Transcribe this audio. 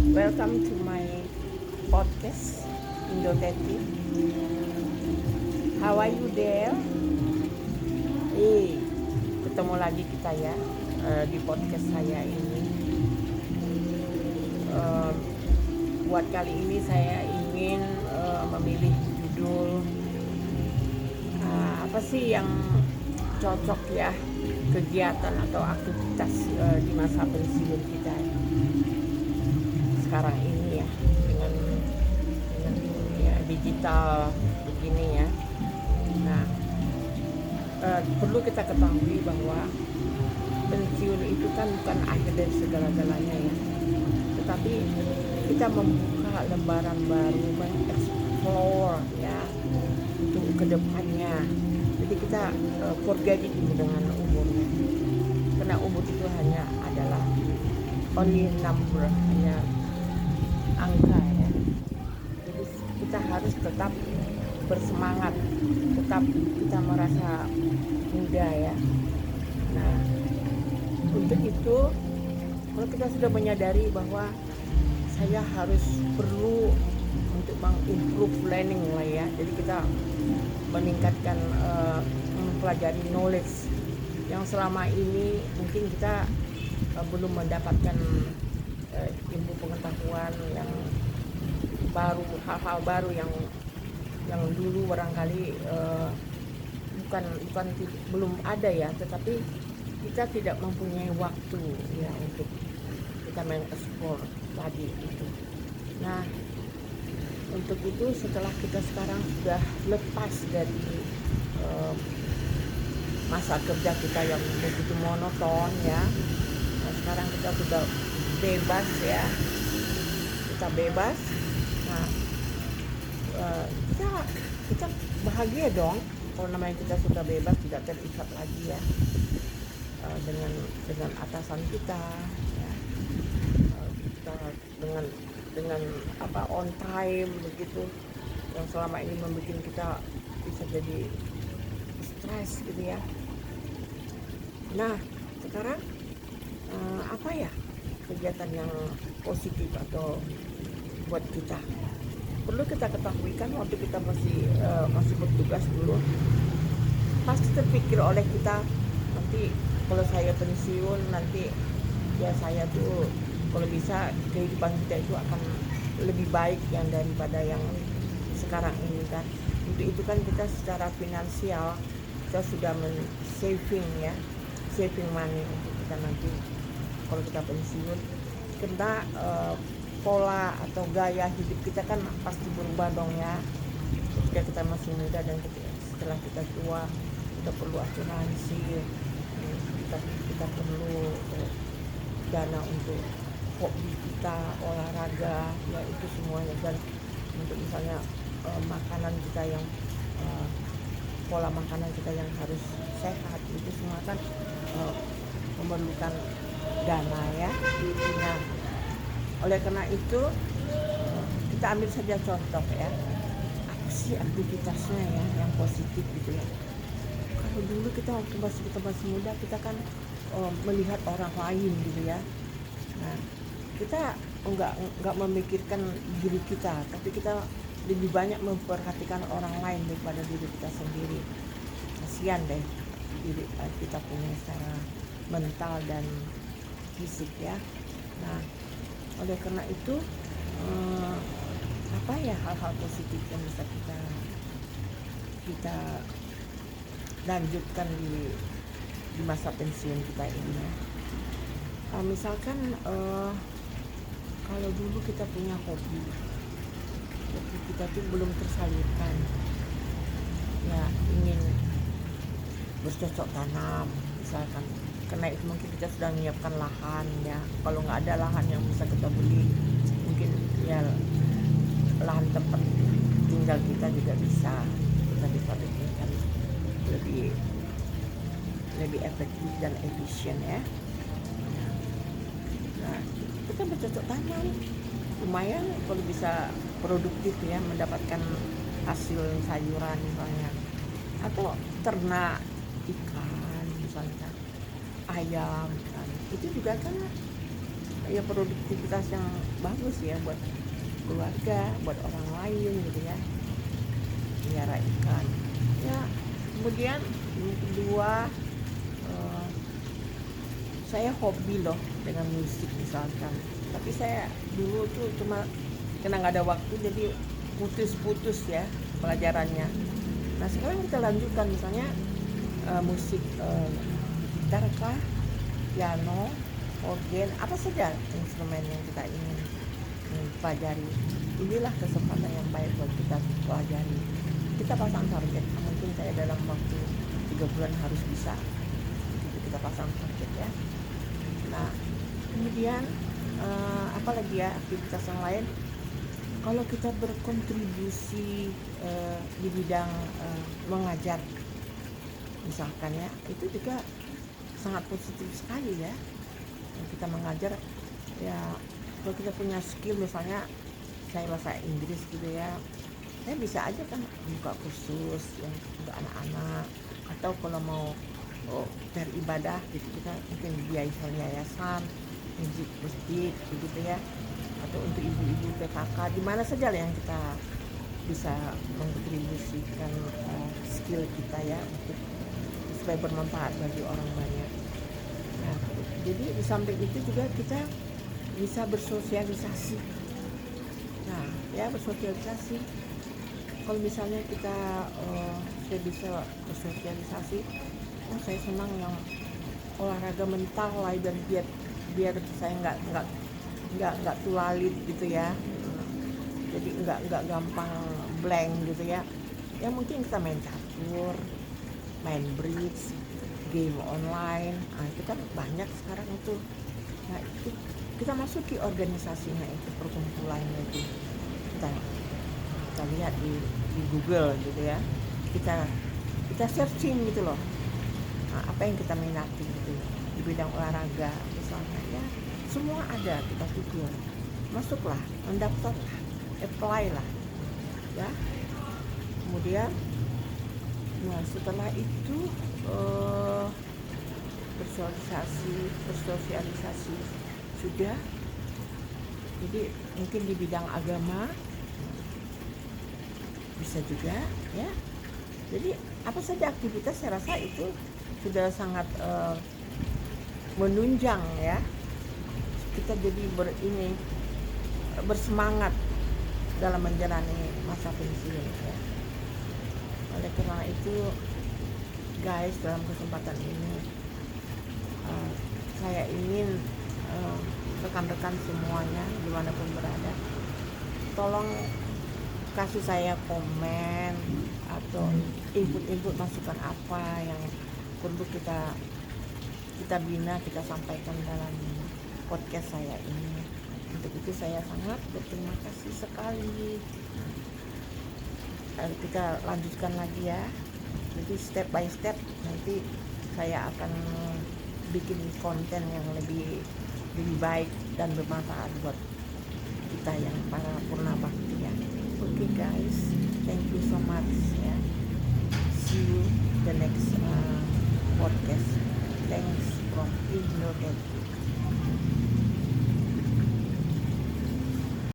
Welcome to my podcast Indotetik. How are you there? Ketemu lagi kita ya di podcast saya ini. Buat kali ini saya ingin memilih judul apa sih yang cocok ya, kegiatan atau aktivitas di masa pensiun kita sekarang ini ya, dengan ya, digital begini ya. Nah, perlu kita ketahui bahwa pensiun itu kan bukan akhir dari segala-galanya ya, tetapi kita membuka lembaran baru, mengeksplor ya untuk kedepannya. Jadi kita forget it dengan umurnya, karena umur itu hanya adalah only number, hanya angka ya. Jadi kita harus tetap bersemangat, tetap kita merasa muda ya. Nah, untuk itu kalau kita sudah menyadari bahwa saya harus perlu untuk mengimprove learning lah ya, jadi kita meningkatkan mempelajari knowledge yang selama ini mungkin kita belum mendapatkan ilmu pengetahuan yang baru, hal-hal baru yang dulu barangkali bukan belum ada ya, tetapi kita tidak mempunyai waktu ya untuk kita mengeksplor tadi itu. Nah, untuk itu setelah kita sekarang sudah lepas dari masa kerja kita yang begitu monoton ya, nah, sekarang kita sudah bebas ya, kita bebas. Nah, kita bahagia dong kalau namanya kita sudah bebas, tidak terikat lagi ya dengan atasan kita ya. Kita dengan apa, on time begitu, yang selama ini membuat kita bisa jadi stres gitu ya. Nah, sekarang apa ya kegiatan yang positif atau buat kita? Perlu kita ketahui kan, waktu kita masih bertugas dulu, pasti terpikir oleh kita, nanti kalau saya pensiun nanti ya saya tuh kalau bisa kehidupan kita itu akan lebih baik yang daripada yang sekarang ini kan. Untuk itu kan kita secara finansial kita sudah saving ya, saving money untuk kita nanti kalau kita pensiun. Karena pola atau gaya hidup kita kan pasti berubah dong ya, ketika kita masih muda dan setelah kita tua. Kita perlu asuransi, kita perlu dana untuk hobi kita, olahraga ya, itu semuanya. Dan untuk misalnya makanan kita yang pola makanan kita yang harus sehat, itu semua kan memerlukan dana ya. Nah, oleh karena itu kita ambil saja contoh ya, apa sih aktivitasnya ya yang positif gitu ya. Kalau dulu kita waktu kita masih muda, kita kan melihat orang lain gitu ya. Nah, kita enggak memikirkan diri kita, tapi kita lebih banyak memperhatikan orang lain daripada diri kita sendiri. Kasihan deh diri kita punya secara mental dan fisik ya. Nah, oleh karena itu apa ya hal-hal positif yang bisa kita lanjutkan di masa pensiun kita ini ya. Misalkan kalau dulu kita punya hobi kita tuh belum tersalurkan ya, ingin bercocok tanam misalkan, karena itu mungkin kita sudah menyiapkan lahan ya. Kalau nggak ada lahan yang bisa kita beli, mungkin ya lahan tempat tinggal kita juga bisa bikin lebih efektif dan efisien ya. Nah, kita bercocok tanam lumayan kalau bisa produktif ya, mendapatkan hasil sayuran misalnya, atau ternak ikan misalnya, ayam kan, itu juga kan ya produktivitas yang bagus ya buat keluarga, buat orang lain gitu ya, melihara ikan ya. Kemudian yang kedua, saya hobi loh dengan musik misalkan, tapi saya dulu tuh cuma karena nggak ada waktu jadi putus-putus ya pelajarannya. Nah sekarang kita lanjutkan misalnya musik, gitar kah, piano, organ, apa saja instrumen yang kita ingin pelajari. Inilah kesempatan yang baik buat kita pelajari. Kita pasang target, mungkin saya dalam waktu 3 bulan harus bisa. Itu kita pasang target ya. Nah kemudian apalagi ya aktivitas yang lain, kalau kita berkontribusi di bidang mengajar misalkan ya, itu juga sangat positif sekali ya. Kita mengajar ya, kalau kita punya skill misalnya saya bahasa Inggris gitu ya, saya bisa aja kan buka kursus yang untuk anak-anak, atau kalau mau beribadah gitu kita mungkin biaya yayasan, masjid gitu ya, atau untuk ibu-ibu PKK, di mana saja yang kita bisa mengontribusikan skill kita ya untuk supaya bermanfaat bagi orang banyak. Nah, jadi di samping itu juga kita bisa bersosialisasi. Nah, ya bersosialisasi. Kalau misalnya kita sudah bisa bersosialisasi, saya senang yang olahraga mental lah, dan biar saya nggak tulalit gitu ya. Jadi nggak gampang blank gitu ya. Ya mungkin kita main catur, main bridge, game online, itu kan banyak sekarang itu. Nah itu kita masuki organisasinya, itu perkumpulannya itu kita lihat di Google gitu ya, kita searching gitu loh. Nah, apa yang kita minati gitu di bidang olahraga misalnya ya, semua ada, kita Google, masuklah, mendaftarlah, apply lah ya. Kemudian nah setelah itu bersosialisasi sudah. Jadi mungkin di bidang agama bisa juga ya. Jadi apa saja aktivitas saya rasa itu sudah sangat menunjang ya, kita jadi bersemangat dalam menjalani masa pensiun ya. Oleh karena itu guys, dalam kesempatan ini saya ingin rekan-rekan semuanya dimanapun berada, tolong kasih saya komen atau input masukan apa yang perlu kita bina, kita sampaikan dalam podcast saya ini. Untuk itu saya sangat berterima kasih sekali. Kita lanjutkan lagi ya. Jadi step by step nanti saya akan bikin konten yang lebih baik dan bermanfaat buat kita yang para purna bakti ya. Oke guys, thank you so much ya. See you the next podcast. Thanks from Indonesia.